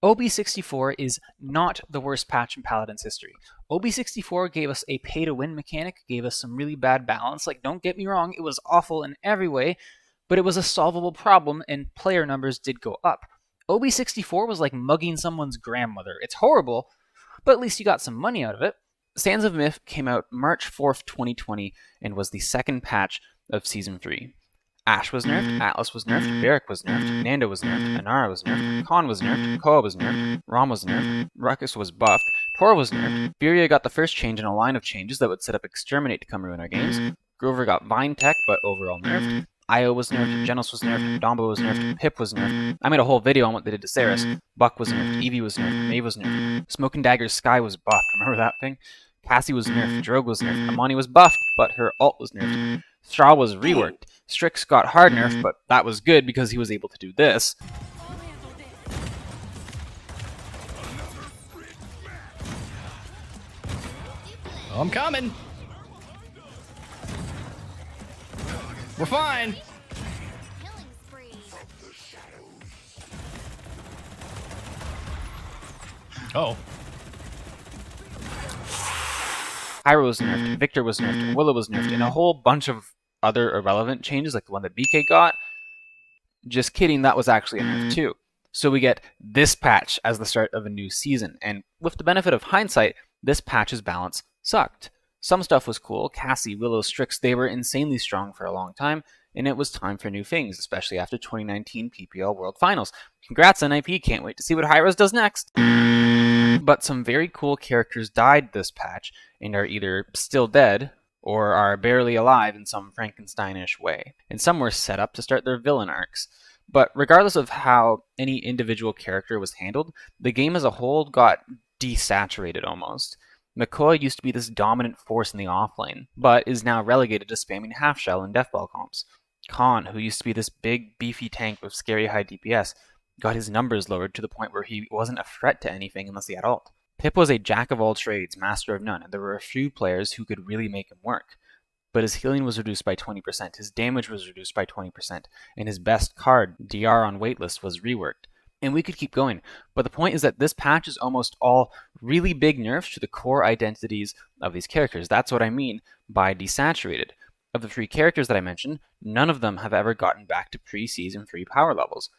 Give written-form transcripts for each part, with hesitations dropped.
OB64 is not the worst patch in Paladins history. OB64 gave us a pay-to-win mechanic, gave us some really bad balance. Like, don't get me wrong, it was awful in every way, but it was a solvable problem and player numbers did go up. OB64 was like mugging someone's grandmother. It's horrible, but at least you got some money out of it. Sands of Myth came out March 4th, 2020, and was the second patch of Season 3. Ashe was nerfed, Atlas was nerfed, Barrack was nerfed, Nando was nerfed, Inara was nerfed, Khan was nerfed, Koa was nerfed, Rom was nerfed, Ruckus was buffed, Tor was nerfed, Furia got the first change in a line of changes that would set up Exterminate to come ruin our games, Grover got Vine Tech but overall nerfed, Io was nerfed, Genos was nerfed, Dombo was nerfed, Pip was nerfed. I made a whole video on what they did to Ceres. Buck was nerfed, Eevee was nerfed, Maeve was nerfed, Smoke and Dagger's Sky was buffed, remember that thing? Cassie was nerfed, Drogue was nerfed, Amani was buffed, but her ult was nerfed. Straw was reworked. Strix got hard nerfed, but that was good because he was able to do this. Oh, I'm coming. We're fine. Oh. Pyro was nerfed, Victor was nerfed, Willow was nerfed, and a whole bunch of other irrelevant changes like the one that BK got. Just kidding, that was actually a nerf too. So we get this patch as the start of a new season, and with the benefit of hindsight, this patch's balance sucked. Some stuff was cool, Cassie, Willow, Strix, they were insanely strong for a long time, and it was time for new things, especially after 2019 PPL World Finals. Congrats NIP, can't wait to see what Hi-Rez does next! But some very cool characters died this patch, and are either still dead, or are barely alive in some Frankensteinish way. And some were set up to start their villain arcs. But regardless of how any individual character was handled, the game as a whole got desaturated almost. Makoa used to be this dominant force in the offlane, but is now relegated to spamming half-shell and deathball comps. Khan, who used to be this big, beefy tank with scary high DPS, got his numbers lowered to the point where he wasn't a threat to anything unless he had ult. Pip was a jack of all trades, master of none, and there were a few players who could really make him work. But his healing was reduced by 20%, his damage was reduced by 20%, and his best card, DR on waitlist, was reworked. And we could keep going, but the point is that this patch is almost all really big nerfs to the core identities of these characters. That's what I mean by desaturated. Of the 3 characters that I mentioned, none of them have ever gotten back to pre-Season 3 power levels.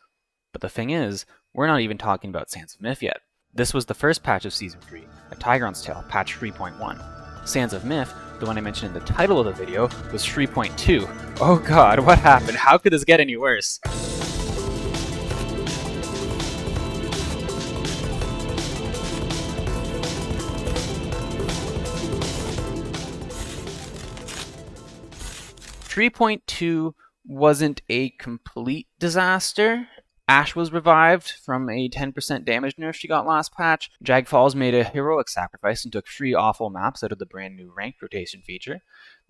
But the thing is, we're not even talking about Sands of Myth yet. This was the first patch of Season 3, A Tigron's Tale, patch 3.1. Sands of Myth, the one I mentioned in the title of the video, was 3.2. Oh god, what happened? How could this get any worse? .2 wasn't a complete disaster. Ashe was revived from a 10% damage nerf she got last patch. Jag Falls made a heroic sacrifice and took 3 awful maps out of the brand new ranked rotation feature.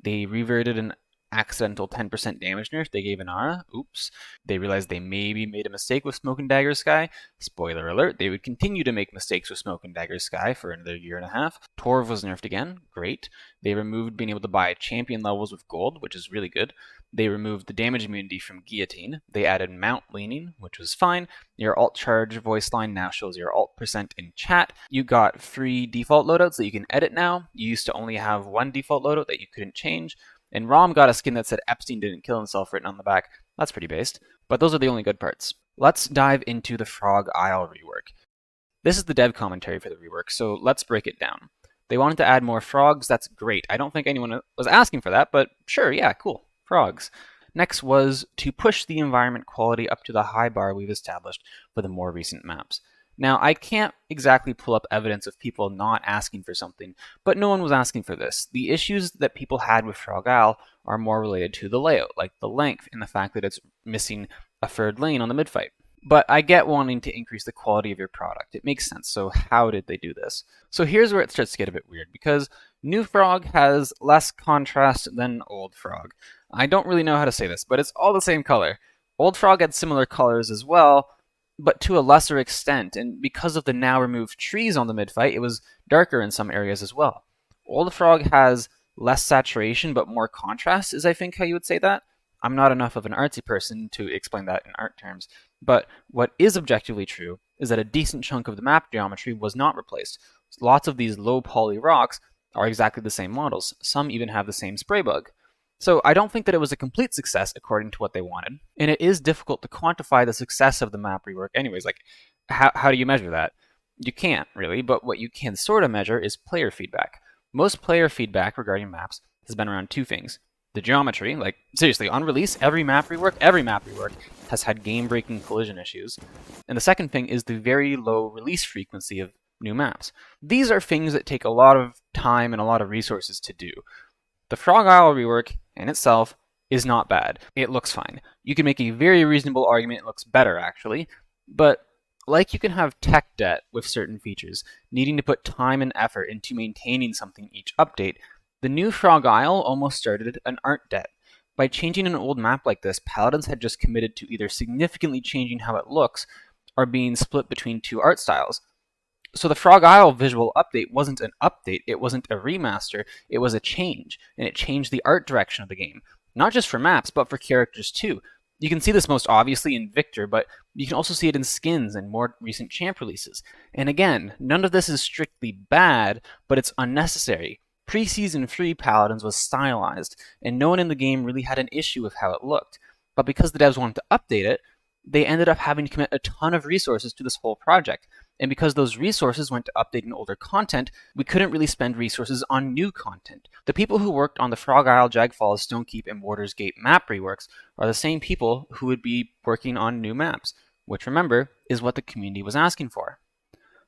They reverted an accidental 10% damage nerf they gave Inara. Oops. They realized they maybe made a mistake with Smoke and Dagger Sky. Spoiler alert, they would continue to make mistakes with Smoke and Dagger Sky for another year and a half. Torv was nerfed again. Great. They removed being able to buy champion levels with gold, which is really good. They removed the damage immunity from Guillotine. They added Mount Leaning, which was fine. Your alt charge voice line now shows your alt percent in chat. You got free default loadouts that you can edit now. You used to only have one default loadout that you couldn't change. And Rom got a skin that said Epstein didn't kill himself written on the back. That's pretty based. But those are the only good parts. Let's dive into the Frog Isle rework. This is the dev commentary for the rework, so let's break it down. They wanted to add more frogs. That's great. I don't think anyone was asking for that, but sure, yeah, cool. Frogs. Next was to push the environment quality up to the high bar we've established for the more recent maps. Now, I can't exactly pull up evidence of people not asking for something, but no one was asking for this. The issues that people had with Frog Isle are more related to the layout, like the length and the fact that it's missing a third lane on the mid-fight. But I get wanting to increase the quality of your product. It makes sense, so how did they do this? So here's where it starts to get a bit weird, because new Frog has less contrast than old Frog. I don't really know how to say this, but it's all the same color. Old Frog had similar colors as well, but to a lesser extent, and because of the now removed trees on the mid-fight, it was darker in some areas as well. Old Frog has less saturation, but more contrast, is I think how you would say that. I'm not enough of an artsy person to explain that in art terms, but what is objectively true is that a decent chunk of the map geometry was not replaced. Lots of these low poly rocks are exactly the same models. Some even have the same spray bug. So I don't think that it was a complete success according to what they wanted. And it is difficult to quantify the success of the map rework anyways. Like, how do you measure that? You can't, really, but what you can sort of measure is player feedback. Most player feedback regarding maps has been around two things. The geometry, like, seriously, on release, every map rework has had game-breaking collision issues. And the second thing is the very low release frequency of new maps. These are things that take a lot of time and a lot of resources to do. The Frog Isle rework in itself is not bad. It looks fine. You can make a very reasonable argument it looks better, actually, but like you can have tech debt with certain features, needing to put time and effort into maintaining something each update, the new Frog Isle almost started an art debt. By changing an old map like this, Paladins had just committed to either significantly changing how it looks or being split between two art styles. So the Frog Isle visual update wasn't an update, it wasn't a remaster, it was a change, and it changed the art direction of the game. Not just for maps, but for characters too. You can see this most obviously in Victor, but you can also see it in skins and more recent champ releases. And again, none of this is strictly bad, but it's unnecessary. Pre-Season 3 Paladins was stylized, and no one in the game really had an issue with how it looked. But because the devs wanted to update it, they ended up having to commit a ton of resources to this whole project. And because those resources went to updating older content, we couldn't really spend resources on new content. The people who worked on the Frog Isle, Jagfalls, Stonekeep, and Warder's Gate map reworks are the same people who would be working on new maps, which, remember, is what the community was asking for.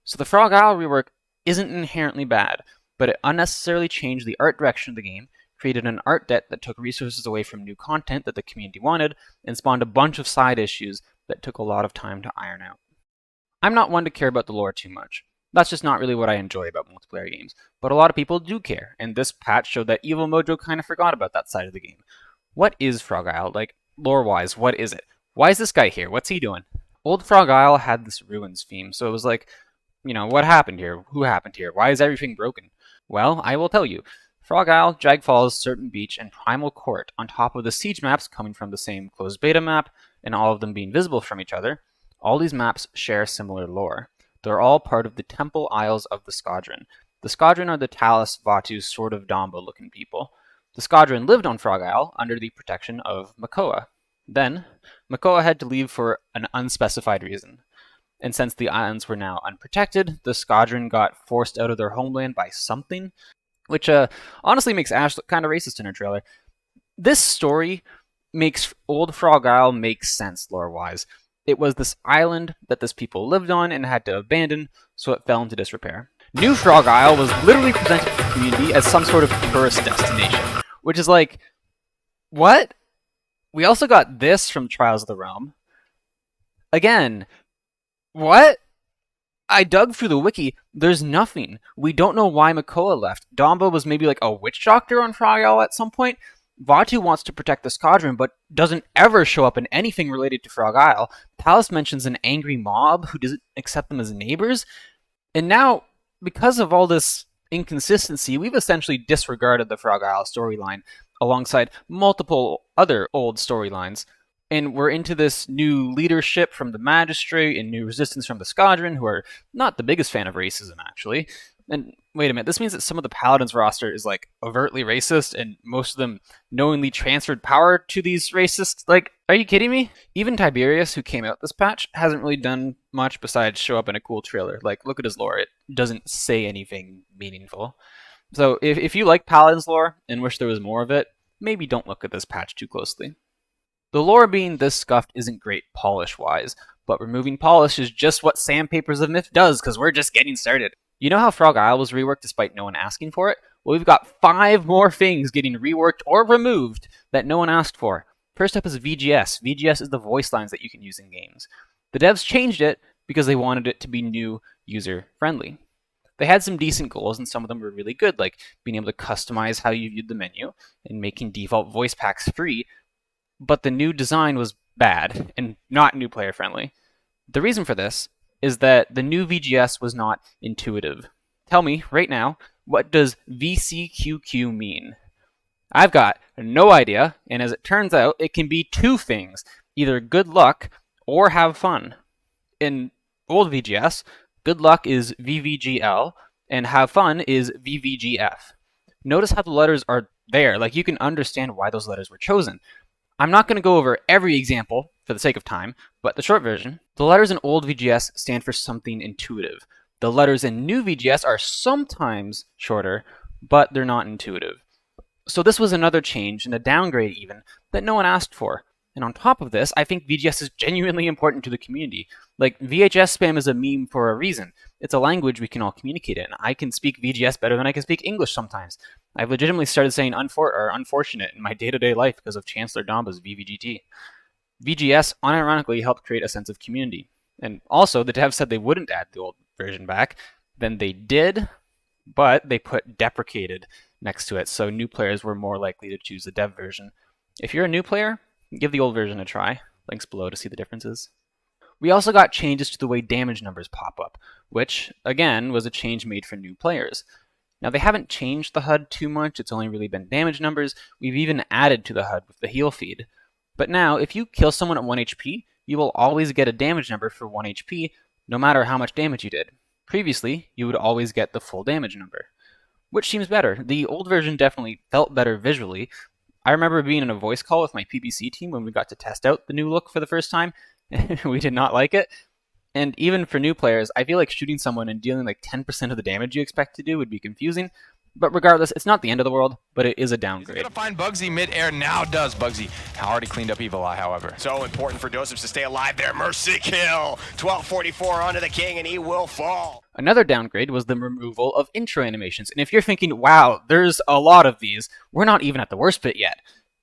So the Frog Isle rework isn't inherently bad, but it unnecessarily changed the art direction of the game, created an art debt that took resources away from new content that the community wanted, and spawned a bunch of side issues that took a lot of time to iron out. I'm not one to care about the lore too much. That's just not really what I enjoy about multiplayer games, but a lot of people do care, and this patch showed that Evil Mojo kind of forgot about that side of the game. What is Frog Isle? Like, lore-wise, what is it? Why is this guy here? What's he doing? Old Frog Isle had this ruins theme, so it was like, what happened here? Who happened here? Why is everything broken? Well, I will tell you. Frog Isle, Jagfalls, Serpent Beach, and Primal Court, on top of the siege maps coming from the same closed beta map, and all of them being visible from each other, all these maps share similar lore. They're all part of the Temple Isles of the Squadron. The Squadron are the Talus, Vatu, sort of Dombo-looking people. The Squadron lived on Frog Isle under the protection of Makoa. Then, Makoa had to leave for an unspecified reason. And since the islands were now unprotected, the Squadron got forced out of their homeland by something, which honestly makes Ash look kind of racist in her trailer. This story makes Old Frog Isle make sense lore-wise. It was this island that this people lived on and had to abandon, so it fell into disrepair. New Frog Isle was literally presented to the community as some sort of tourist destination, which is like, what? We also got this from Trials of the Realm. Again, what? I dug through the wiki. There's nothing. We don't know why Makoa left. Dombo was maybe like a witch doctor on Frog Isle at some point. Vatu wants to protect the Squadron, but doesn't ever show up in anything related to Frog Isle. Talus mentions an angry mob who doesn't accept them as neighbors. And now, because of all this inconsistency, we've essentially disregarded the Frog Isle storyline alongside multiple other old storylines. And we're into this new leadership from the Magistrate and new resistance from the Squadron, who are not the biggest fan of racism, actually. And wait a minute, this means that some of the Paladins roster is like overtly racist, and most of them knowingly transferred power to these racists? Like, are you kidding me? Even Tiberius, who came out this patch, hasn't really done much besides show up in a cool trailer. Like, look at his lore, it doesn't say anything meaningful. So if you like Paladins lore and wish there was more of it, maybe don't look at this patch too closely. The lore being this scuffed isn't great polish-wise, but removing polish is just what Sandpapers of Myth does, because we're just getting started. You know how Frog Isle was reworked despite no one asking for it? Well, we've got 5 more things getting reworked or removed that no one asked for. First up is VGS. VGS is the voice lines that you can use in games. The devs changed it because they wanted it to be new user-friendly. They had some decent goals, and some of them were really good, like being able to customize how you viewed the menu and making default voice packs free, but the new design was bad and not new player friendly. The reason for this is that the new VGS was not intuitive. Tell me, right now, what does VCQQ mean? I've got no idea, and as it turns out, it can be 2 things. Either good luck or have fun. And old VGS, good luck is VVGL, and have fun is VVGF. Notice how the letters are there, like you can understand why those letters were chosen. I'm not going to go over every example for the sake of time, but the short version, the letters in old VGS stand for something intuitive. The letters in new VGS are sometimes shorter, but they're not intuitive. So this was another change, and a downgrade even, that no one asked for. And on top of this, I think VGS is genuinely important to the community. Like, VHS spam is a meme for a reason. It's a language we can all communicate in. I can speak VGS better than I can speak English sometimes. I've legitimately started saying unfortunate in my day-to-day life because of Chancellor Domba's VVGT. VGS unironically helped create a sense of community. And also, the devs said they wouldn't add the old version back. Then they did, but they put deprecated next to it, so new players were more likely to choose the dev version. If you're a new player, give the old version a try. Links below to see the differences. We also got changes to the way damage numbers pop up, which, again, was a change made for new players. Now, they haven't changed the HUD too much, it's only really been damage numbers. We've even added to the HUD with the heal feed. But now, if you kill someone at 1 HP, you will always get a damage number for 1 HP, no matter how much damage you did. Previously, you would always get the full damage number. Which seems better. The old version definitely felt better visually. I remember being in a voice call with my PPC team when we got to test out the new look for the first time. We did not like it. And even for new players, I feel like shooting someone and dealing like 10% of the damage you expect to do would be confusing. But regardless, it's not the end of the world, but it is a downgrade. He's gonna find Bugsy mid-air, now does Bugsy. Already cleaned up Evil Eye, however. So important for Josephs to stay alive there. Mercy kill. 1244 onto the king, and he will fall. Another downgrade was the removal of intro animations. And if you're thinking, wow, there's a lot of these, we're not even at the worst bit yet.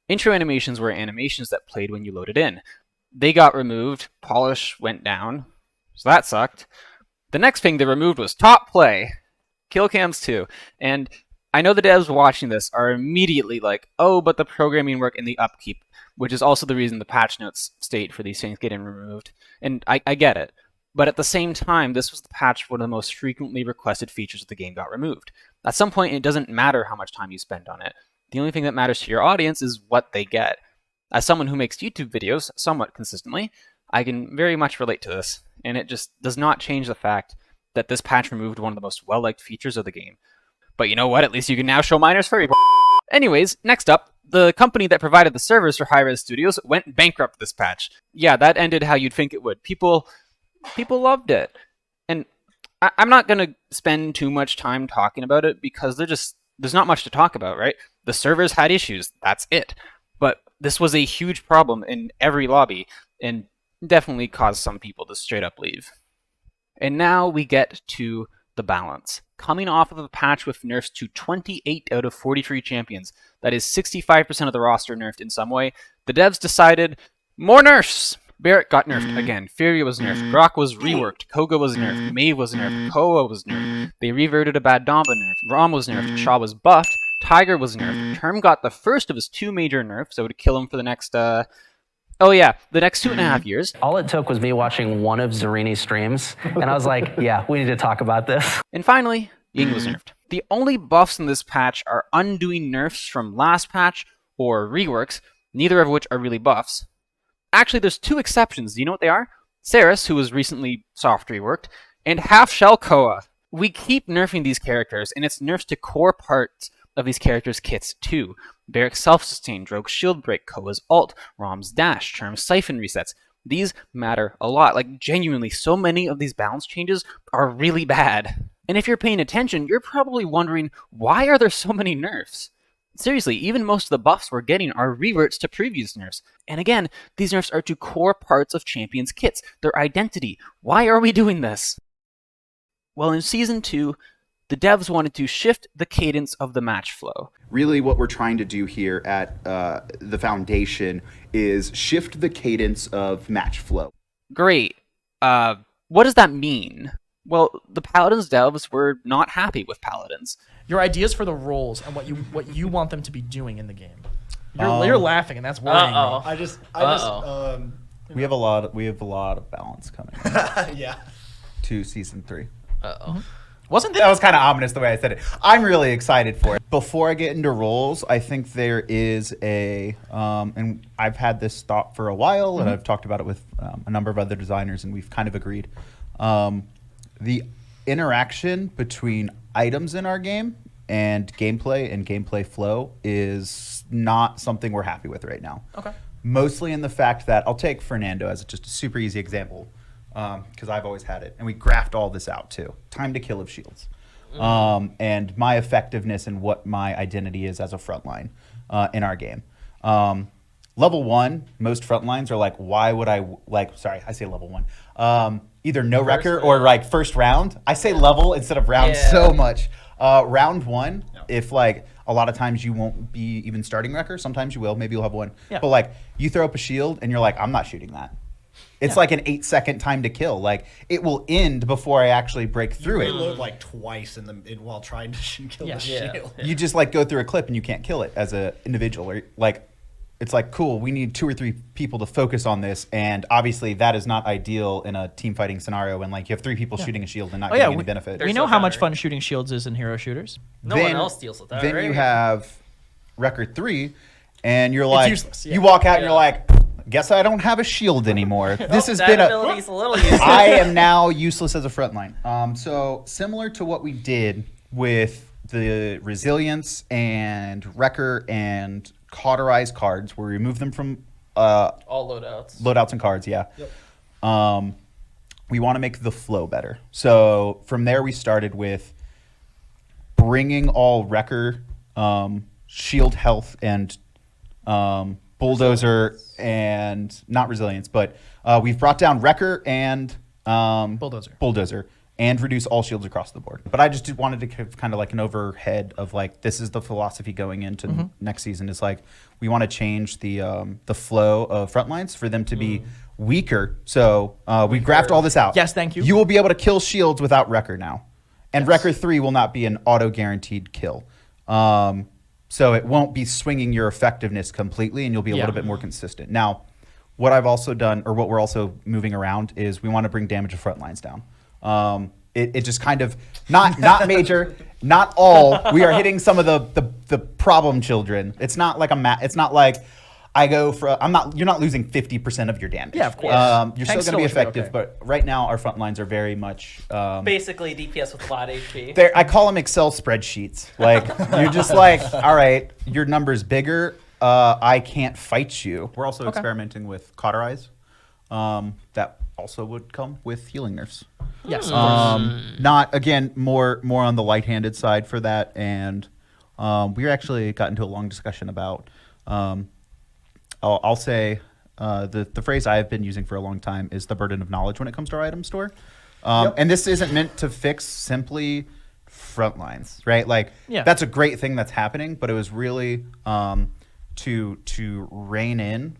Intro animations were animations that played when you loaded in. They got removed, polish went down, so that sucked. The next thing they removed was top play. Killcams 2. And I know the devs watching this are immediately like, oh, but the programming work and the upkeep, which is also the reason the patch notes state for these things getting removed. And I get it. But at the same time, this was the patch where the most frequently requested features of the game got removed. At some point, it doesn't matter how much time you spend on it. The only thing that matters to your audience is what they get. As someone who makes YouTube videos somewhat consistently, I can very much relate to this, and it just does not change the fact that this patch removed one of the most well-liked features of the game. But you know what? At least you can now show minors furry. Anyways, next up, the company that provided the servers for Hi-Res Studios went bankrupt this patch. Yeah, that ended how you'd think it would. People loved it. And I'm not going to spend too much time talking about it because there's not much to talk about, right? The servers had issues. That's it. But this was a huge problem in every lobby and definitely caused some people to straight up leave. And now we get to the balance. Coming off of a patch with nerfs to 28 out of 43 champions, that is 65% of the roster nerfed in some way, the devs decided, more nerfs! Barret got nerfed again, Furia was nerfed, Grok was reworked, Koga was nerfed, Maeve was nerfed, Koa was nerfed, they reverted a bad Domba nerf, Rom was nerfed, Shaw was buffed, Tiger was nerfed, Term got the first of his 2 major nerfs that would kill him for the next, the next 2.5 years. All it took was me watching one of Zarini's streams, and I was like, yeah, we need to talk about this. And finally, Ying was nerfed. The only buffs in this patch are undoing nerfs from last patch or reworks, neither of which are really buffs. Actually, there's 2 exceptions. Do you know what they are? Saris, who was recently soft reworked, and Half Shell Koa. We keep nerfing these characters, and it's nerfs to core parts of these characters' kits too. Barrick's self-sustain, Drogo's shield break, Koa's ult, Rom's dash, Term's siphon resets. These matter a lot. Like, genuinely, so many of these balance changes are really bad. And if you're paying attention, you're probably wondering, why are there so many nerfs? Seriously, even most of the buffs we're getting are reverts to previous nerfs. And again, these nerfs are to core parts of champions' kits, their identity. Why are we doing this? Well, in Season 2, the devs wanted to shift the cadence of the match flow. Really what we're trying to do here at the Foundation is shift the cadence of match flow. Great. What does that mean? Well, the Paladins devs were not happy with Paladins. Your ideas for the roles and what you want them to be doing in the game. You're laughing, and that's worrying me. We have a lot of balance coming. Yeah. To Season 3. Wasn't that was kind of ominous the way I said it. I'm really excited for it. Before I get into roles, I think there is and I've had this thought for a while, and I've talked about it with a number of other designers, and we've kind of agreed. The interaction between items in our game and gameplay flow is not something we're happy with right now. Okay. Mostly in the fact that I'll take Fernando as just a super easy example because I've always had it, and we graphed all this out too. Time to kill of shields, and my effectiveness and what my identity is as a frontline in our game. Level 1, most frontlines are like, why would I sorry, I say level 1. Either no wrecker or like first round. I say level instead of round so much. Round 1, if like a lot of times you won't be even starting wrecker, sometimes you will, maybe you'll have one. Yeah. But like you throw up a shield and you're like, I'm not shooting that. It's like an 8-second time to kill. Like it will end before I actually break through it. Reload like twice while trying to kill the shield. You just like go through a clip and you can't kill it as an individual. Or like it's like, cool, we need 2 or 3 people to focus on this, and obviously that is not ideal in a team fighting scenario when like you have 3 people shooting a shield and not getting any benefit. We know how much fun shooting shields is in hero shooters. No one else deals with that. Then right? you have record 3, and you're like, useless, you walk out and you're like, guess I don't have a shield anymore. This has been ability's a little useless. I am now useless as a frontline. So similar to what we did with the resilience and wrecker and cauterized cards, where we remove them from all loadouts and cards. We want to make the flow better. So from there we started with bringing all wrecker, shield health, and bulldozer, and not resilience, but we've brought down wrecker and bulldozer and reduce all shields across the board. But I just wanted to give kind of like an overhead of like, this is the philosophy going into next season, is like we want to change the flow of frontlines for them to be weaker. So we graphed all this out. Yes, thank you. You will be able to kill shields without wrecker now, and wrecker 3 will not be an auto guaranteed kill. So it won't be swinging your effectiveness completely, and you'll be a little bit more consistent. Now, what I've also done, or what we're also moving around, is we want to bring damage of front lines down. It just kind of, not major, not all. We are hitting some of the problem children. It's not like it's not like I go for, you're not losing 50% of your damage. Yeah, of course. You're still going to be effective, but right now our front lines are very much basically DPS with a lot of HP. I call them Excel spreadsheets. Like you're just like, all right, your number's bigger. I can't fight you. We're also experimenting with cauterize. That also would come with healing nerfs. Yes. Not again, more on the light-handed side for that, and we actually got into a long discussion about. I'll say the phrase I have been using for a long time is the burden of knowledge when it comes to our item store. And this isn't meant to fix simply front lines, right? Like that's a great thing that's happening, but it was really to rein in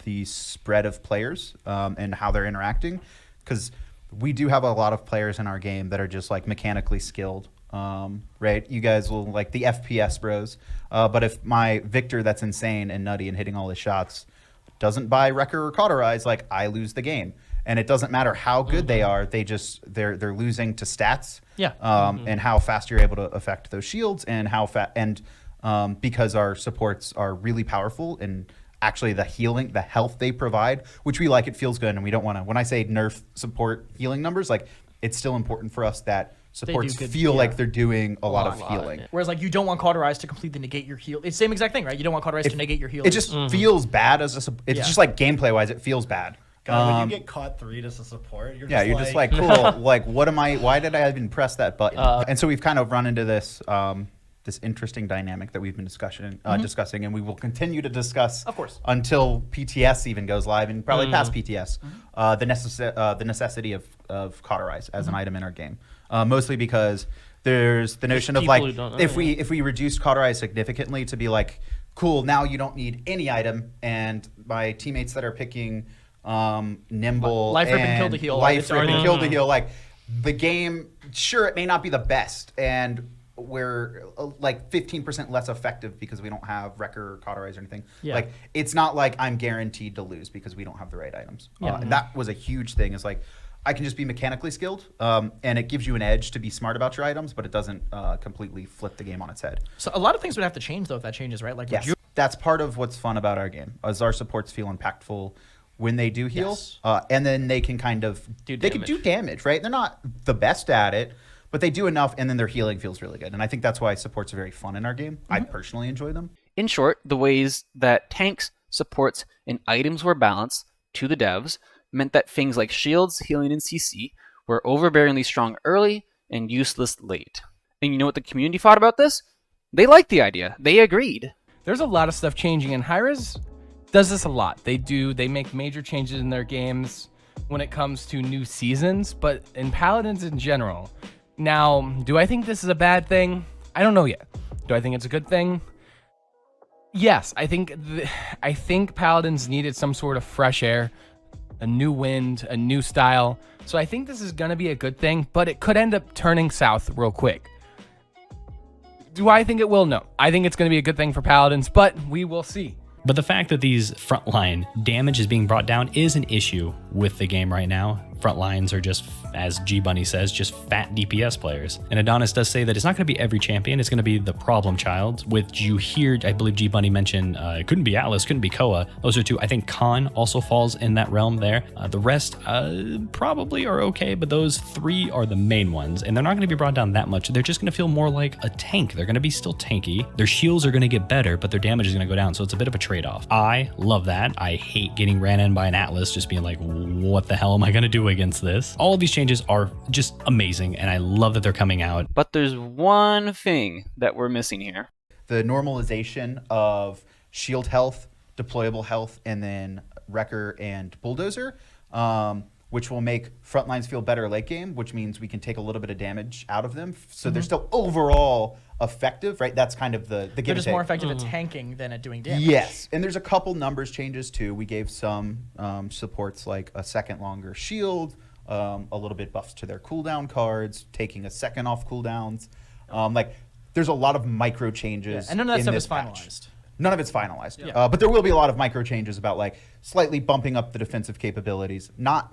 the spread of players and how they're interacting, because we do have a lot of players in our game that are just like mechanically skilled. Right, you guys will like the FPS bros, but if my Victor that's insane and nutty and hitting all his shots doesn't buy wrecker or cauterize, like I lose the game, and it doesn't matter how good they are, they're losing to stats, and how fast you're able to affect those shields, and how because our supports are really powerful, and actually the health they provide, which we like, it feels good, and we don't want to, when I say nerf support healing numbers, like it's still important for us that supports feel like they're doing a lot of healing. Whereas like you don't want cauterize to completely negate your heal. It's the same exact thing, right? You don't want cauterize to negate your heal. It just feels bad it's just like gameplay wise, it feels bad. God, when you get caught 3 as a support, you're just like cool. Like why did I even press that button? And so we've kind of run into this this interesting dynamic that we've been discussing, and we will continue to discuss, of course, until PTS even goes live, and probably past PTS. The necessity of cauterize as an item in our game, mostly because there's the notion of like if we reduce cauterize significantly to be like, cool, now you don't need any item, and my teammates that are picking nimble life rip and kill to heal, like the game, sure, it may not be the best, and we're like 15% less effective because we don't have wrecker or cauterize or anything. Like it's not like I'm guaranteed to lose because we don't have the right items. And that was a huge thing, is like I can just be mechanically skilled, and it gives you an edge to be smart about your items, but it doesn't completely flip the game on its head. So a lot of things would have to change though if that changes, right? Like that's part of what's fun about our game, is our supports feel impactful. when they do heal, Yes. and then they can kind of Do they can do damage, right? They're not the best at it, but they do enough, and then their healing feels really good. And I think that's why supports are very fun in our game. I personally enjoy them. In short, the ways that tanks, supports, and items were balanced to the devs meant that things like shields, healing, and CC were overbearingly strong early and useless late. And you know what the community thought about this? They liked the idea. They agreed. There's a lot of stuff changing, and Hi-Rez does this a lot. They make major changes in their games when it comes to new seasons, but in Paladins in general. Now, do I think this is a bad thing? I don't know yet. Do I think it's a good thing? Yes, I think Paladins needed some sort of fresh air, a new wind, a new style. So I think this is going to be a good thing, but it could end up turning south real quick. Do I think it will? No. I think it's going to be a good thing for Paladins, but we will see. But the fact that these frontline damage is being brought down is an issue with the game right now. Frontlines are just, as G Bunny says, just fat DPS players. And Adonis does say that it's not going to be every champion, it's going to be the problem child, which you hear, I believe G Bunny mentioned, it couldn't be Atlas, couldn't be Koa. Those are two. I think Khan also falls in that realm there. The rest probably are okay, but those three are the main ones. And they're not going to be brought down that much. They're just going to feel more like a tank. They're going to be still tanky. Their shields are going to get better, but their damage is going to go down. So it's a bit of a trade-off. I love that. I hate getting ran in by an Atlas, just being like, what the hell am I going to do against this? All of these changes are just amazing, and I love that they're coming out. But there's one thing that we're missing here. The normalization of shield health, deployable health, and then Wrecker and Bulldozer, which will make frontlines feel better late game, which means we can take a little bit of damage out of them. So they're still overall effective, right? That's kind of the give They're and just take. more effective at tanking than at doing damage. Yes, and there's a couple numbers changes too. We gave some supports like a second longer shield, a little bit buffs to their cooldown cards, taking a second off cooldowns. Like there's a lot of micro changes. And none of that in stuff this is patch. finalized. None of it's finalized, but there will be a lot of micro changes about like slightly bumping up the defensive capabilities, not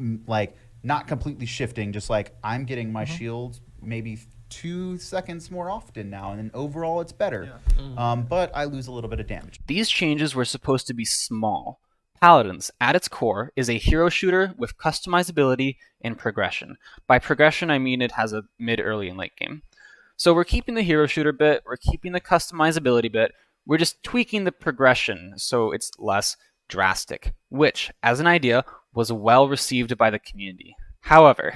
completely shifting, just like I'm getting my shields maybe 2 seconds more often now, and then overall it's better. But I lose a little bit of damage. These changes were supposed to be small. Paladins, at its core, is a hero shooter with customizability and progression. By progression, I mean it has a mid, early, and late game. So we're keeping the hero shooter bit, we're keeping the customizability bit, we're just tweaking the progression so it's less drastic, which, as an idea, was well received by the community. However,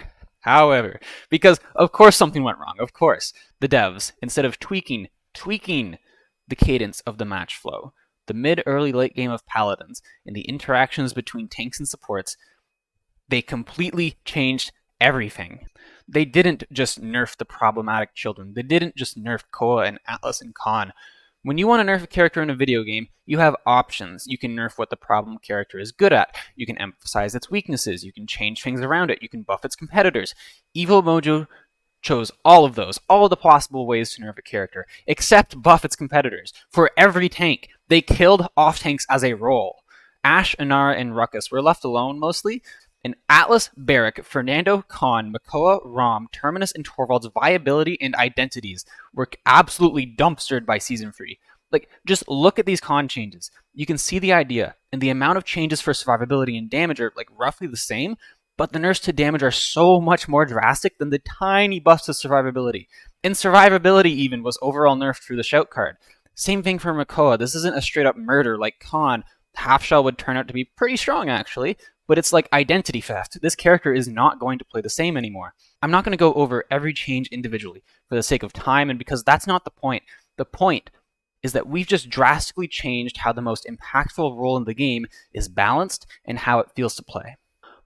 because of course something went wrong, of course, the devs, instead of tweaking the cadence of the match flow, the mid, early, late game of Paladins, and the interactions between tanks and supports, they completely changed everything. They didn't just nerf the problematic children. They didn't just nerf Koa and Atlas and Khan. When you want to nerf a character in a video game, you have options. You can nerf what the problem character is good at. You can emphasize its weaknesses. You can change things around it. You can buff its competitors. Evil Mojo chose all of those, all of the possible ways to nerf a character, except buff its competitors. For every tank, they killed off tanks as a role. Ashe, Inara, and Ruckus were left alone mostly, and Atlas, Barrack, Fernando, Khan, Makoa, Rom, Terminus, and Torvald's viability and identities were absolutely dumpstered by Season 3. Like, just look at these con changes. You can see the idea, and the amount of changes for survivability and damage are like roughly the same, but the nerfs to damage are so much more drastic than the tiny buffs to survivability. And survivability even was overall nerfed through the shout card. Same thing for Makoa. This isn't a straight up murder like Khan. Half Shell would turn out to be pretty strong actually, but it's like identity theft. This character is not going to play the same anymore. I'm not going to go over every change individually for the sake of time and because that's not the point. The point is that we've just drastically changed how the most impactful role in the game is balanced and how it feels to play.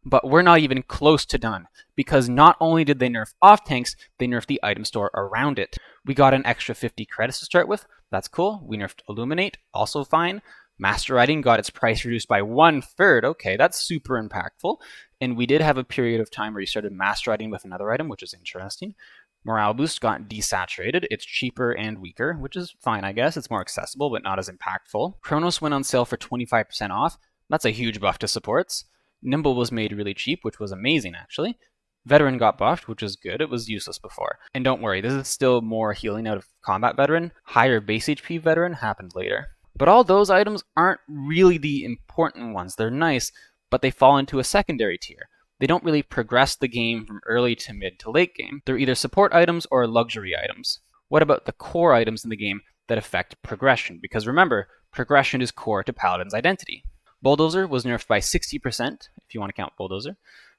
But we're not even close to done, because not only did they nerf off tanks, they nerfed the item store around it. We got an extra 50 credits to start with, that's cool. We nerfed Illuminate, also fine. Master Writing got its price reduced by 1/3, okay, that's super impactful. And we did have a period of time where you started Master Writing with another item, which is interesting. Morale Boost got desaturated, it's cheaper and weaker, which is fine I guess, it's more accessible but not as impactful. Chronos went on sale for 25% off, that's a huge buff to supports. Nimble was made really cheap, which was amazing actually. Veteran got buffed, which is good, it was useless before. And don't worry, this is still more healing out of Combat Veteran. Higher base HP Veteran happened later. But all those items aren't really the important ones. They're nice, but they fall into a secondary tier. They don't really progress the game from early to mid to late game. They're either support items or luxury items. What about the core items in the game that affect progression? Because remember, progression is core to Paladin's identity. Bulldozer was nerfed by 60%, if you want to count Bulldozer.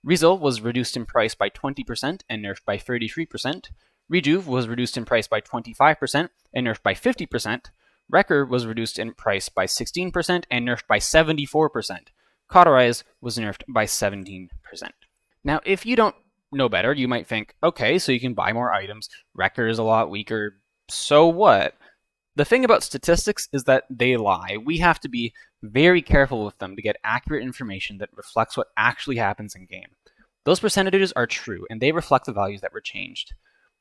Rezel was reduced in price by 20% and nerfed by 33%. Rejuve was reduced in price by 25% and nerfed by 50%. Wrecker was reduced in price by 16% and nerfed by 74%. Cauterize was nerfed by 17%. Now, if you don't know better, you might think, okay, so you can buy more items. Wrecker is a lot weaker. So what? The thing about statistics is that they lie. We have to be very careful with them to get accurate information that reflects what actually happens in game. Those percentages are true, and they reflect the values that were changed.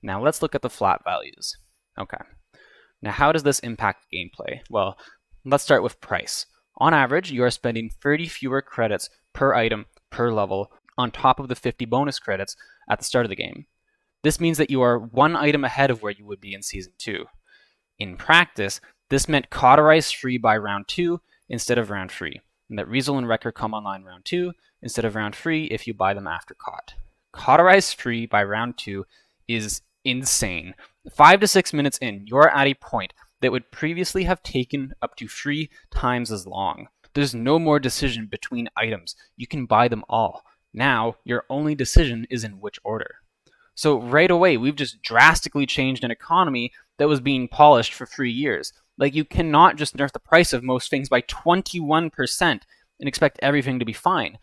Now let's look at the flat values. Okay. Now how does this impact gameplay? Well, let's start with price. On average, you are spending 30 fewer credits per item per level on top of the 50 bonus credits at the start of the game. This means that you are one item ahead of where you would be in Season 2. In practice, this meant Cauterize free by round 2 instead of round 3, and that Rezel and Wrecker come online round 2 instead of round 3 if you buy them after Caut. Cauterize free by round 2 is insane. 5 to 6 minutes in, you're at a point that would previously have taken up to 3 times as long. There's no more decision between items. You can buy them all. Now, your only decision is in which order. So right away, we've just drastically changed an economy that was being polished for 3 years. Like, you cannot just nerf the price of most things by 21% and expect everything to be fine.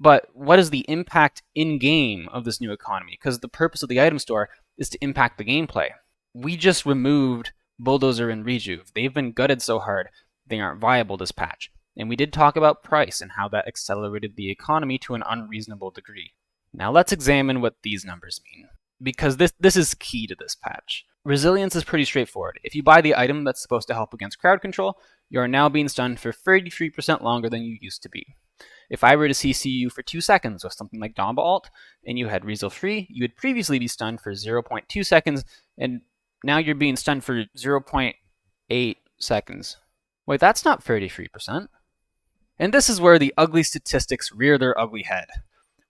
But what is the impact in-game of this new economy? Because the purpose of the item store is to impact the gameplay. We just removed Bulldozer and Rejuve. They've been gutted so hard, they aren't viable this patch. And we did talk about price and how that accelerated the economy to an unreasonable degree. Now let's examine what these numbers mean, because this is key to this patch. Resilience is pretty straightforward. If you buy the item that's supposed to help against crowd control, you are now being stunned for 33% longer than you used to be. If I were to CC you for 2 seconds with something like Domba Alt, and you had Rezel free, you would previously be stunned for 0.2 seconds, and now you're being stunned for 0.8 seconds. Wait, that's not 33%. And this is where the ugly statistics rear their ugly head.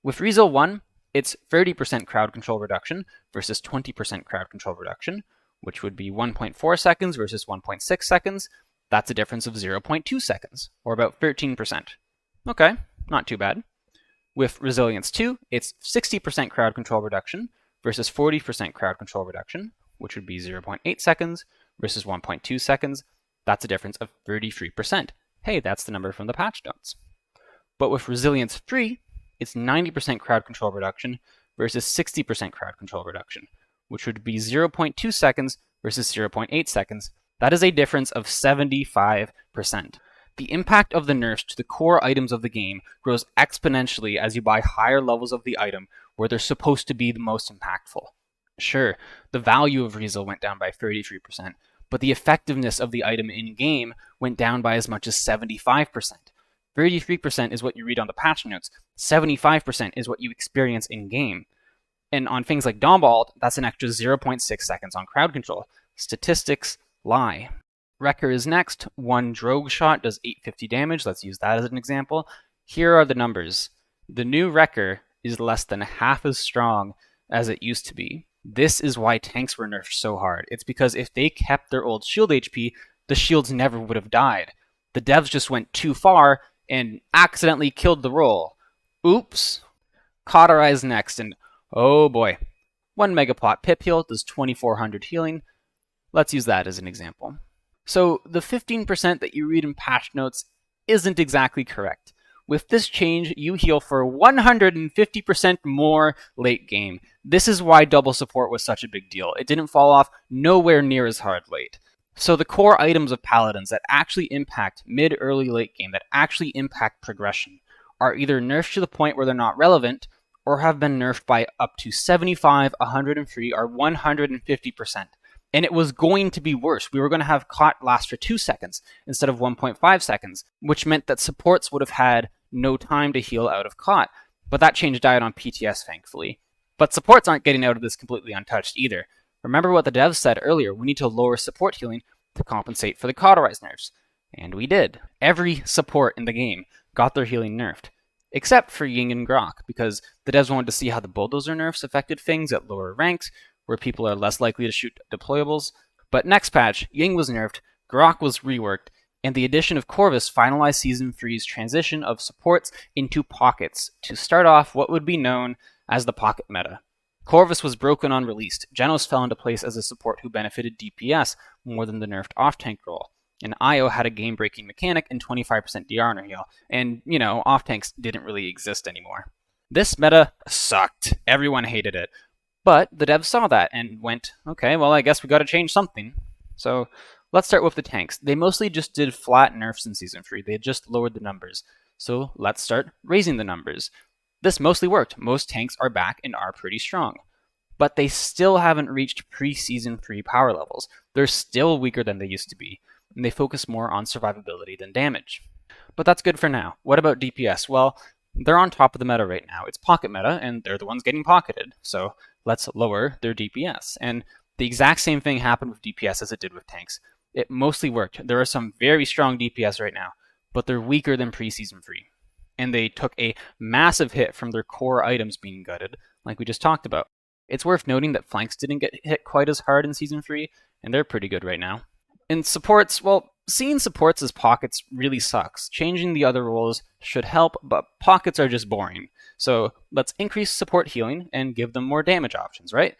With Rezel 1, it's 30% crowd control reduction versus 20% crowd control reduction, which would be 1.4 seconds versus 1.6 seconds. That's a difference of 0.2 seconds, or about 13%. Okay, not too bad. With Resilience 2, it's 60% crowd control reduction versus 40% crowd control reduction, which would be 0.8 seconds versus 1.2 seconds. That's a difference of 33%. Hey, that's the number from the patch notes. But with Resilience 3, it's 90% crowd control reduction versus 60% crowd control reduction, which would be 0.2 seconds versus 0.8 seconds. That is a difference of 75%. The impact of the nerfs to the core items of the game grows exponentially as you buy higher levels of the item where they're supposed to be the most impactful. Sure, the value of Rezel went down by 33%, but the effectiveness of the item in-game went down by as much as 75%. 33% is what you read on the patch notes. 75% is what you experience in-game. And on things like Domba Alt, that's an extra 0.6 seconds on crowd control. Statistics lie. Wrecker is next. One Drogue shot does 850 damage. Let's use that as an example. Here are the numbers. The new Wrecker is less than half as strong as it used to be. This is why tanks were nerfed so hard. It's because if they kept their old shield HP, the shields never would have died. The devs just went too far and accidentally killed the roll. Oops. Cauterize next, and oh boy. 1 Megaplot Pip Heal does 2400 healing. Let's use that as an example. So the 15% that you read in patch notes isn't exactly correct. With this change, you heal for 150% more late game. This is why double support was such a big deal. It didn't fall off nowhere near as hard late. So the core items of Paladins that actually impact mid, early, late game, that actually impact progression, are either nerfed to the point where they're not relevant, or have been nerfed by up to 75, 103, or 150%. And it was going to be worse. We were going to have Caut last for 2 seconds instead of 1.5 seconds, which meant that supports would have had no time to heal out of Caut. But that change died on PTS, thankfully. But supports aren't getting out of this completely untouched either. Remember what the devs said earlier, we need to lower support healing to compensate for the Cauterize nerfs. And we did. Every support in the game got their healing nerfed. except for Ying and Grok, because the devs wanted to see how the bulldozer nerfs affected things at lower ranks, where people are less likely to shoot deployables. But next patch, Ying was nerfed, Grok was reworked, and the addition of Corvus finalized Season 3's transition of supports into pockets to start off what would be known as the pocket meta. Corvus was broken on release. Genos fell into place as a support who benefited DPS more than the nerfed off-tank role. And Io had a game-breaking mechanic and 25% DR on her heal. And, off-tanks didn't really exist anymore. This meta sucked. Everyone hated it. But the devs saw that and went, okay, well, I guess we gotta change something. So let's start with the tanks. They mostly just did flat nerfs in Season 3. They had just lowered the numbers. So let's start raising the numbers. This mostly worked. Most tanks are back and are pretty strong. But they still haven't reached pre-Season 3 power levels. They're still weaker than they used to be, and they focus more on survivability than damage. But that's good for now. What about DPS? Well, they're on top of the meta right now. It's pocket meta, and they're the ones getting pocketed. So let's lower their DPS. And the exact same thing happened with DPS as it did with tanks. It mostly worked. There are some very strong DPS right now, but they're weaker than pre-Season 3. And they took a massive hit from their core items being gutted, like we just talked about. It's worth noting that flanks didn't get hit quite as hard in Season 3, and they're pretty good right now. In supports, well, seeing supports as pockets really sucks. Changing the other roles should help, but pockets are just boring. So let's increase support healing and give them more damage options, right?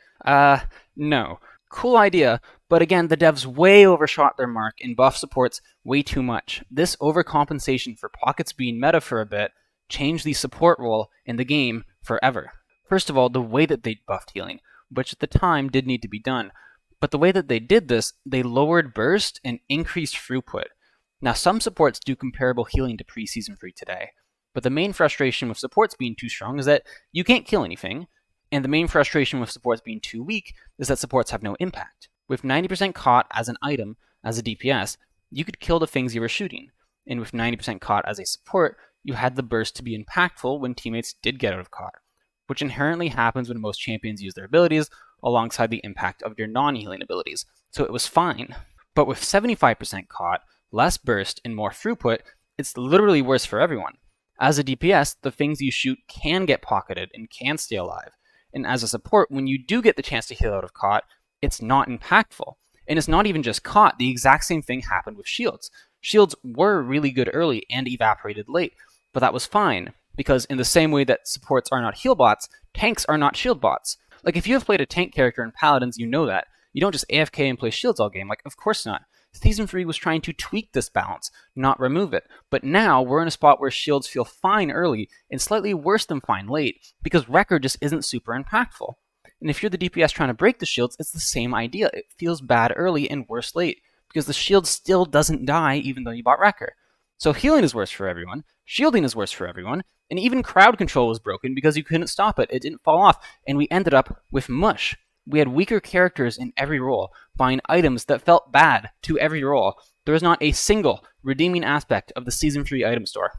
No. Cool idea, but again, the devs way overshot their mark and buff supports way too much. This overcompensation for pockets being meta for a bit changed the support role in the game forever. First of all, the way that they buffed healing, which at the time did need to be done, but the way that they did this, they lowered burst and increased throughput. Now, some supports do comparable healing to pre-Season 3 today, but the main frustration with supports being too strong is that you can't kill anything, and the main frustration with supports being too weak is that supports have no impact. With 90% caught as an item, as a DPS, you could kill the things you were shooting, and with 90% caught as a support, you had the burst to be impactful when teammates did get out of caught, which inherently happens when most champions use their abilities alongside the impact of your non-healing abilities, so it was fine. But with 75% caught, less burst, and more throughput, it's literally worse for everyone. As a DPS, the things you shoot can get pocketed and can stay alive, and as a support, when you do get the chance to heal out of caught, it's not impactful. And it's not even just caught, the exact same thing happened with shields. Shields were really good early and evaporated late, but that was fine, because in the same way that supports are not heal bots, tanks are not shield bots. Like, if you have played a tank character in Paladins, you know that. You don't just AFK and play shields all game, of course not. Season 3 was trying to tweak this balance, not remove it. But now, we're in a spot where shields feel fine early, and slightly worse than fine late, because Wrecker just isn't super impactful. And if you're the DPS trying to break the shields, it's the same idea. It feels bad early and worse late, because the shield still doesn't die even though you bought Wrecker. So healing is worse for everyone, shielding is worse for everyone, and even crowd control was broken because you couldn't stop it. It didn't fall off, and we ended up with mush. We had weaker characters in every role, buying items that felt bad to every role. There was not a single redeeming aspect of the Season 3 item store.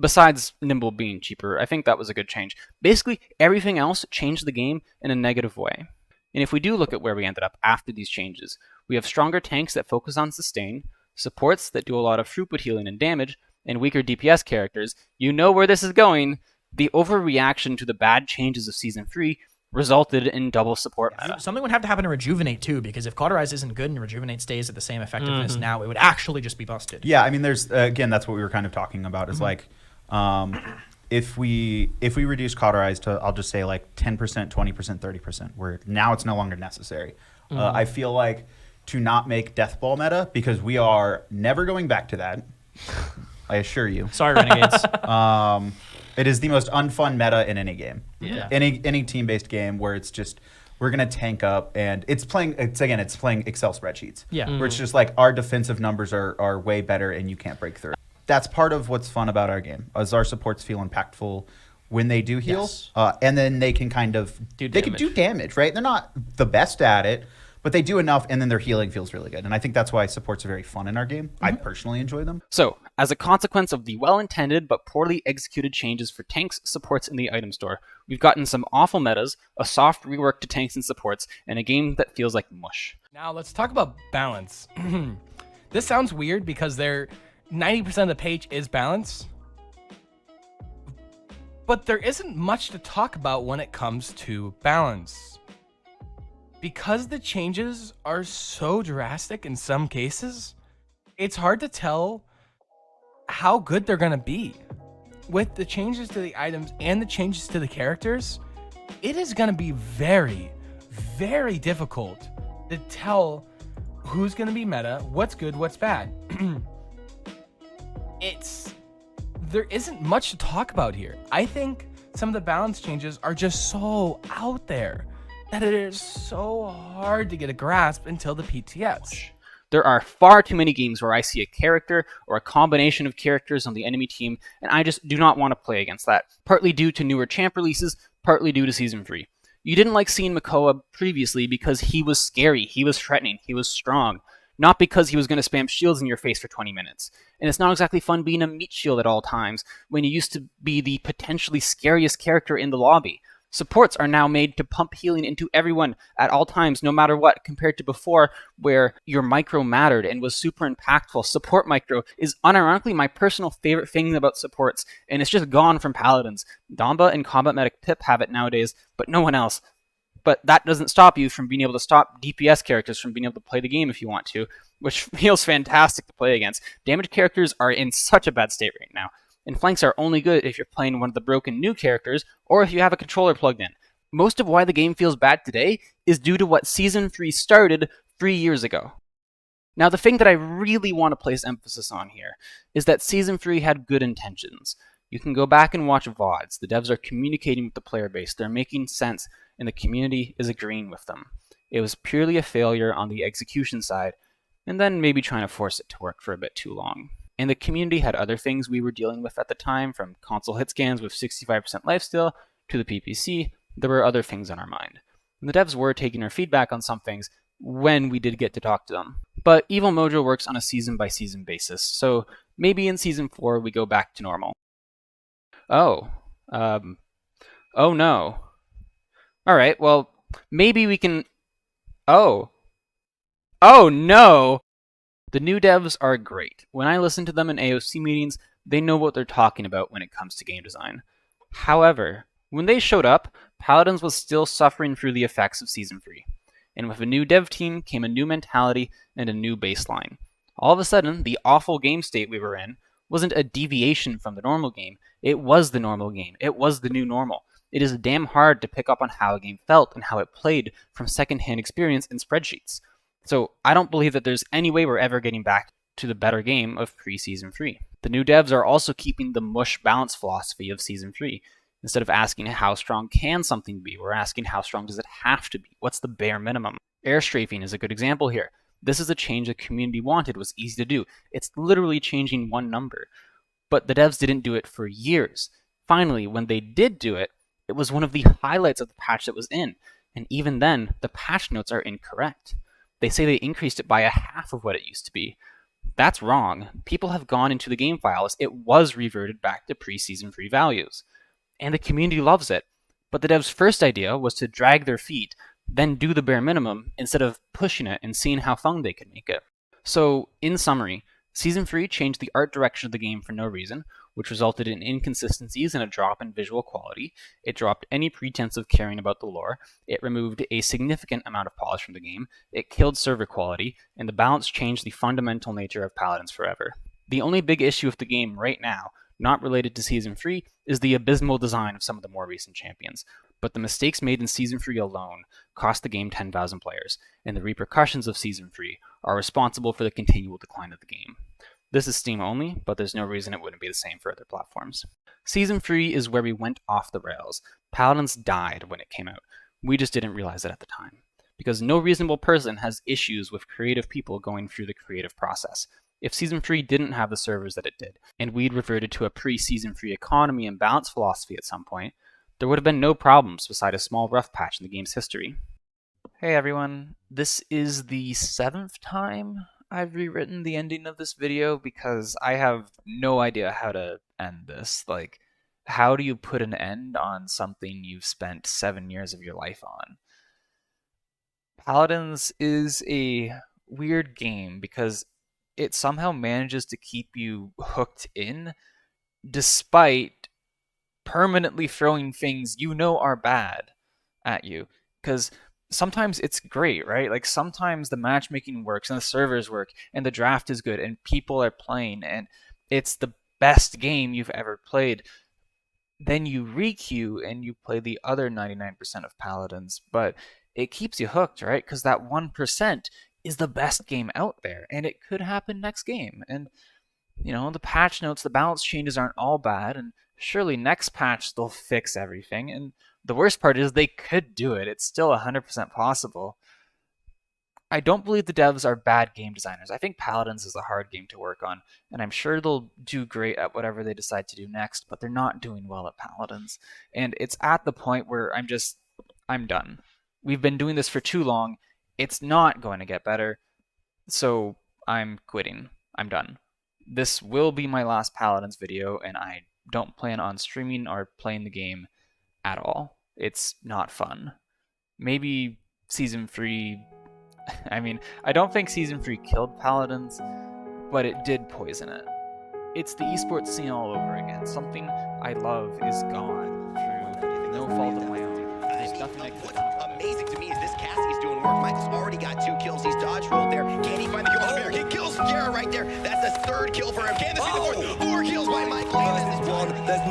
Besides Nimble being cheaper, I think that was a good change. Basically, everything else changed the game in a negative way. And if we do look at where we ended up after these changes, we have stronger tanks that focus on sustain, supports that do a lot of throughput healing and damage, and weaker DPS characters. You know where this is going. The overreaction to the bad changes of Season 3 resulted in double support meta. Something would have to happen to Rejuvenate too, because if Cauterize isn't good and Rejuvenate stays at the same effectiveness now, it would actually just be busted. Yeah, I mean, there's again, that's what we were kind of talking about. Is like, if we reduce Cauterize to, I'll just say like 10%, 20%, 30%, where now it's no longer necessary. I feel like to not make Death Ball meta, because we are never going back to that. I assure you. Sorry, Renegades. It is the most unfun meta in any game. Yeah. Any team-based game where it's just, we're gonna tank up, and it's playing Excel spreadsheets. Yeah. Where it's just like our defensive numbers are way better and you can't break through. That's part of what's fun about our game, is our supports feel impactful when they do heal. Yes. And then they can kind of can do damage, right? They're not the best at it, but they do enough, and then their healing feels really good. And I think that's why supports are very fun in our game. I personally enjoy them. So, as a consequence of the well-intended but poorly executed changes for tanks, supports, in the item store, we've gotten some awful metas, a soft rework to tanks and supports, and a game that feels like mush. Now let's talk about balance. This sounds weird because 90% of the page is balance. But there isn't much to talk about when it comes to balance. Because the changes are so drastic in some cases, it's hard to tell how good they're going to be. With the changes to the items and the changes to the characters, it is going to be very, very difficult to tell who's going to be meta, what's good, what's bad. There isn't much to talk about here. I think some of the balance changes are just so out there that it is so hard to get a grasp until the PTS. There are far too many games where I see a character or a combination of characters on the enemy team, and I just do not want to play against that. Partly due to newer champ releases, partly due to Season 3. You didn't like seeing Makoa previously because he was scary, he was threatening, he was strong. Not because he was going to spam shields in your face for 20 minutes. And it's not exactly fun being a meat shield at all times, when you used to be the potentially scariest character in the lobby. Supports are now made to pump healing into everyone at all times, no matter what, compared to before, where your micro mattered and was super impactful. Support micro is unironically my personal favorite thing about supports, and it's just gone from Paladins. Damba and Combat Medic Pip have it nowadays, but no one else. But that doesn't stop you from being able to stop DPS characters from being able to play the game if you want to, which feels fantastic to play against. Damage characters are in such a bad state right now, and flanks are only good if you're playing one of the broken new characters, or if you have a controller plugged in. Most of why the game feels bad today is due to what Season 3 started 3 years ago. Now, the thing that I really want to place emphasis on here is that Season 3 had good intentions. You can go back and watch VODs. The devs are communicating with the player base, they're making sense, and the community is agreeing with them. It was purely a failure on the execution side, and then maybe trying to force it to work for a bit too long. And the community had other things we were dealing with at the time, from console hit scans with 65% lifesteal to the PPC. There were other things on our mind. And the devs were taking our feedback on some things when we did get to talk to them. But Evil Mojo works on a season-by-season basis, so maybe in Season 4 we go back to normal. Oh no. Alright, well, maybe we can... Oh no! The new devs are great. When I listen to them in AOC meetings, they know what they're talking about when it comes to game design. However, when they showed up, Paladins was still suffering through the effects of Season 3. And with a new dev team came a new mentality and a new baseline. All of a sudden, the awful game state we were in wasn't a deviation from the normal game. It was the normal game. It was the new normal. It is damn hard to pick up on how a game felt and how it played from secondhand experience in spreadsheets. So I don't believe that there's any way we're ever getting back to the better game of pre-Season 3. The new devs are also keeping the mush balance philosophy of Season 3. Instead of asking how strong can something be, we're asking how strong does it have to be? What's the bare minimum? Air strafing is a good example here. This is a change the community wanted, was easy to do. It's literally changing one number. But the devs didn't do it for years. Finally, when they did do it, it was one of the highlights of the patch that was in. And even then, the patch notes are incorrect. They say they increased it by a half of what it used to be. That's wrong. People have gone into the game files. It was reverted back to pre-Season 3 values. And the community loves it. But the devs' first idea was to drag their feet, then do the bare minimum, instead of pushing it and seeing how fun they could make it. So, in summary, Season 3 changed the art direction of the game for no reason, which resulted in inconsistencies and a drop in visual quality. It dropped any pretense of caring about the lore. It removed a significant amount of polish from the game. It killed server quality, and the balance changed the fundamental nature of Paladins forever. The only big issue with the game right now, not related to Season 3, is the abysmal design of some of the more recent champions. But the mistakes made in Season 3 alone cost the game 10,000 players, and the repercussions of Season 3 are responsible for the continual decline of the game. This is Steam only, but there's no reason it wouldn't be the same for other platforms. Season 3 is where we went off the rails. Paladins died when it came out. We just didn't realize it at the time. Because no reasonable person has issues with creative people going through the creative process. If Season 3 didn't have the servers that it did, and we'd reverted to a pre-Season 3 economy and balance philosophy at some point, there would have been no problems beside a small rough patch in the game's history. Hey everyone, this is the 7th time I've rewritten the ending of this video because I have no idea how to end this. Like, how do you put an end on something you've spent 7 years of your life on? Paladins is a weird game because it somehow manages to keep you hooked in despite permanently throwing things you know are bad at you. Because sometimes it's great, right? Like sometimes the matchmaking works and the servers work and the draft is good and people are playing and it's the best game you've ever played. Then you re-queue and you play the other 99% of Paladins, but it keeps you hooked, right? Because that 1% is the best game out there, and it could happen next game. And, you know, the patch notes, the balance changes aren't all bad, and surely next patch they'll fix everything. And the worst part is they could do it. It's still 100% possible. I don't believe the devs are bad game designers. I think Paladins is a hard game to work on, and I'm sure they'll do great at whatever they decide to do next, but they're not doing well at Paladins. And it's at the point where I'm done. We've been doing this for too long. It's not going to get better, so I'm quitting. I'm done. This will be my last Paladins video, and I don't plan on streaming or playing the game at all. It's not fun. Maybe Season 3... I mean, I don't think Season 3 killed Paladins, but it did poison it. It's the esports scene all over again. Something I love is gone through no fault of my own. There's nothing I can do. Amazing to me is this Cassie's doing work. Michael's already got 2 kills. He's dodge rolled there. Can he find the kill on the bear? He kills Jarrah right there. That's the 3rd kill for him. Can this be the 4th? 4 kills by Michael. There's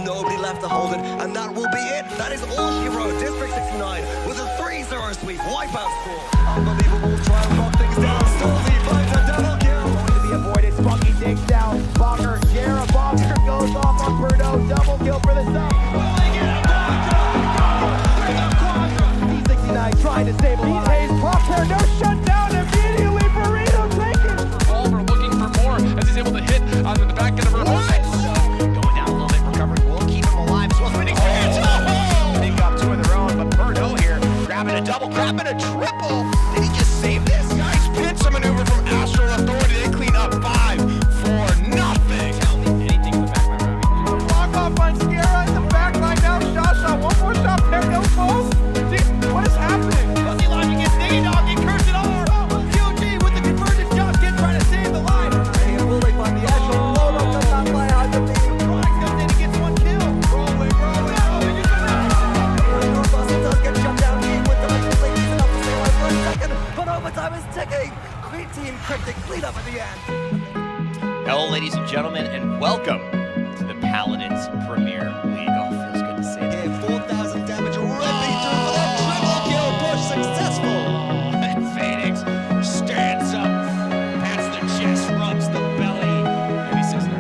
nobody left to hold it, and that will be it. That is all she wrote. District 69 with a 3-0 sweep. Wipeout score. Unbelievable. Try and lock things down. Stolzy finds a double kill. Going to be avoided. Spunky digs down. Bonker, Jarrah. Bonker goes off on Birdo. Double kill for the sub. P69 trying to stabilize. He's Crosshair, no shutdown immediately. Burrito taken. Oliver looking for more as he's able to hit on the back end of her home. Going down a little bit, recovering. We'll keep him alive as well. Winning for hits. Pick up 2 of their own, but Birdo here grabbing a double, grabbing a triple. Did he just save this? Nice pincer maneuver from Astral Authority. They clean up 5 for nothing. Tell me anything in the back line. Block off on Sierra in the back line now. Shot, one more shot there, no falls. What is happening? Fuzzy launching gets Diggy Dog, he curves it all. QG with the converted shot, trying to save the line. And will they find the Astral? Lodo does not fly out the lead. Rolex comes in, he gets 1 kill. Rolling. Northwest does get shut down. Team with the ladies enough to stay alive for a second, but overtime is ticking. Green team cryptic clean up at the end. Hello, ladies and gentlemen, and welcome to the Paladins Premier League. Oh, feels good to say that. Here, 4,000 damage already through for that triple kill push successful. And Phoenix stands up, pats the chest, rubs the belly. Maybe 600.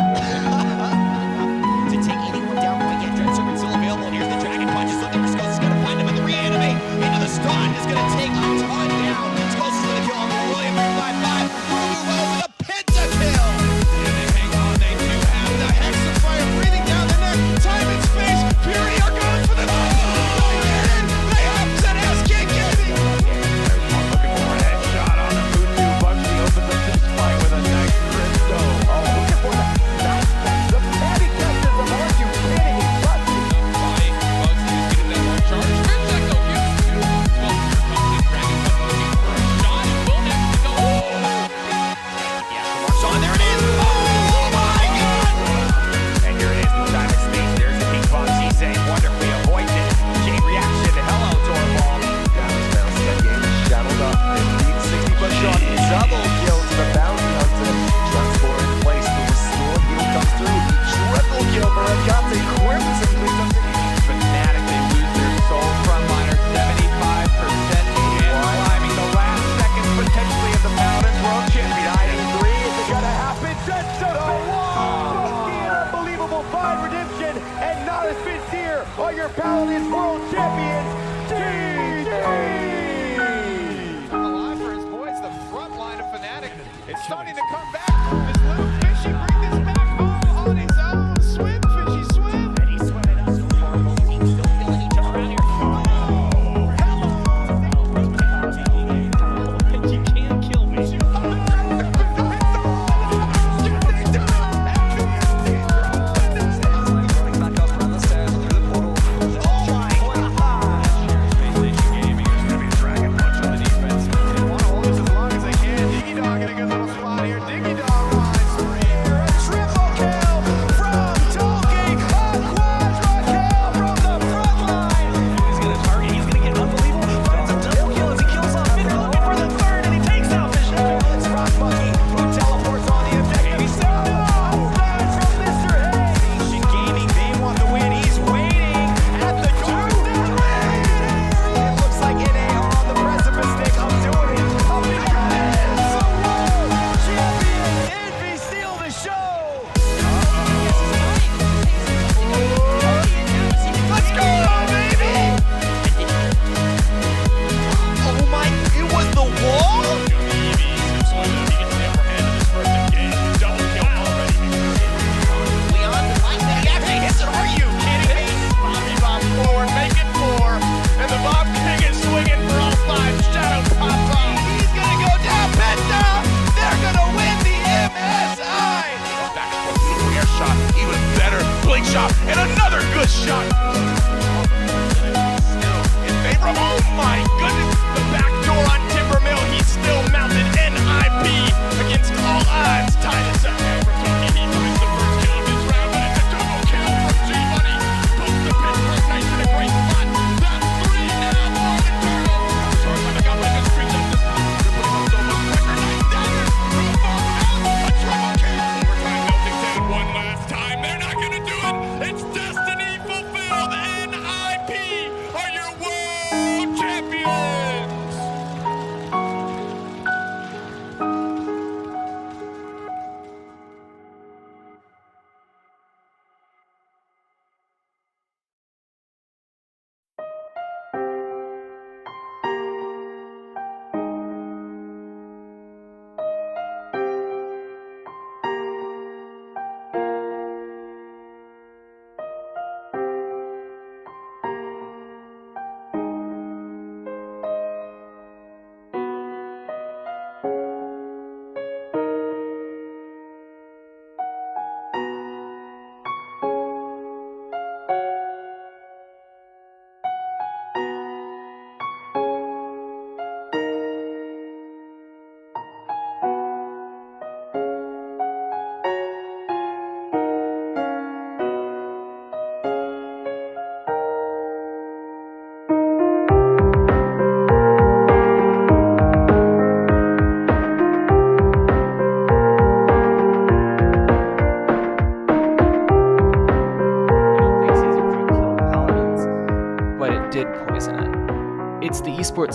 To take anyone down quite yet, Dread Serpent's still available. Here's the Dragon Punch. He's looking for Skulls. He's gonna find him, and the reanimate into the stun is gonna take a ton down. Skulls is gonna kill him. William 355. With a pentakill. And they hang on. They do have the Hexafire breathing down the neck. Time and space. Purity are going for the They have Zenas can't get it. There's one looking for a headshot on the Mutu. Bugsy opens up this fight with a nice Cristo. Oh, looking for the Patty catches the mark. You kidding me? Bugsy is getting that long charge. Spin check though. Dragon comes in. Dragon comes looking for a shot. And will next to go. Yeah, the mark's on. There it is. Oh my God! And here it is. The time and space. There's the King Bugsy saying wonderfully avoids it. Chain reaction. Hello, Torball. That game is shuttled up. 1560 push on. Double kill to the bounty hunter. Transport in place. The restore heal comes through. Triple kill for Agate. Crimson cleans up the Fnatic, they lose their sole frontliner, 75%. And climbing the last seconds potentially of the Paladins World Champion. 93. Is it gonna happen? Just so unbelievable fine redemption, and not as sincere are your Paladins World Champions. GG! Alive for his boys, the front line of Fnatic. It's starting to come back. This little fishy bring this back home on his own. Swim, fishy, swim. And he's swimming up so far. Both teams still killing each other around here. You can't kill me. Running back up around the stairs through the portal.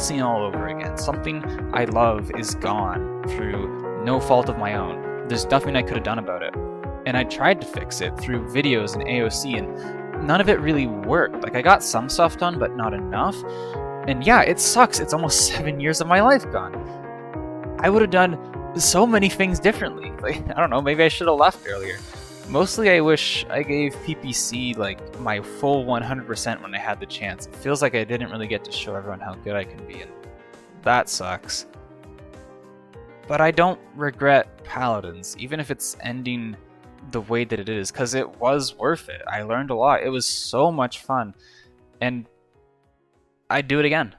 cutscene all over again. Something I love is gone through no fault of my own. There's nothing I could have done about it. And I tried to fix it through videos and AOC, and none of it really worked. Like, I got some stuff done, but not enough. And yeah, it sucks. It's almost 7 years of my life gone. I would have done so many things differently. Like, I don't know, maybe I should have left earlier. Mostly I wish I gave PPC like my full 100% when I had the chance. It feels like I didn't really get to show everyone how good I can be, and that sucks. But I don't regret Paladins, even if it's ending the way that it is, because it was worth it. I learned a lot. It was so much fun, and I'd do it again.